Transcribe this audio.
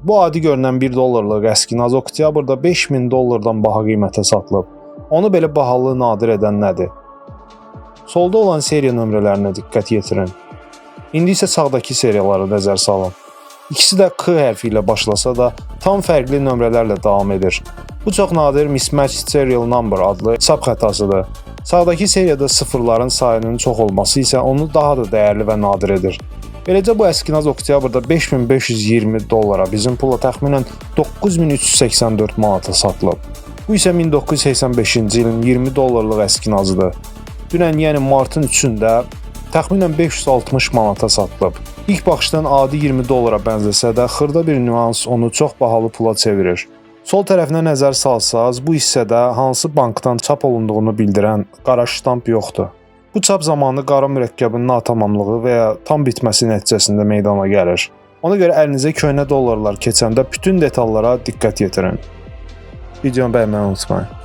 Bu adi görünən 1 dollarlıq əskinaz oktyabrda 5000 dollardan baha qiymətə satılıb. Onu belə bahalı nadir edən nədir? Solda olan seriya nömrələrinə diqqət yetirin. İndi isə sağdakı seriyalara nəzər salın. İkisi də K hərfi ilə başlasa da tam fərqli nömrələrlə davam edir. Bu çox nadir mismatched serial number adlı çap xətasıdır. Sağdakı seriyada sıfırların sayının çox olması isə onu daha da dəyərli və nadir edir. Beləcə bu əskinaz oktyabrda 5520 dollara, bizim pula təxminən 9384 manata satılıb. Bu isə 1985-ci ilin 20 dollarlıq əskinazıdır. Dünən, yəni martın 3-də təxminən 560 manata satılıb. İlk baxışdan adi 20 dollara bənzəsə də xırda bir nüans onu çox bahalı pula çevirir. Sol tərəfinə nəzər salsaz, bu hissədə hansı bankdan çap olunduğunu bildirən qara ştamp yoxdur. Bu çap zamanı qara mürəkkəbin natamamlığı və ya tam bitməsi nəticəsində meydana gəlir. Ona görə əlinizə köhnə dollarlar keçəndə bütün detallara diqqət yetirin. Videonu bəyənməyi unutmayın.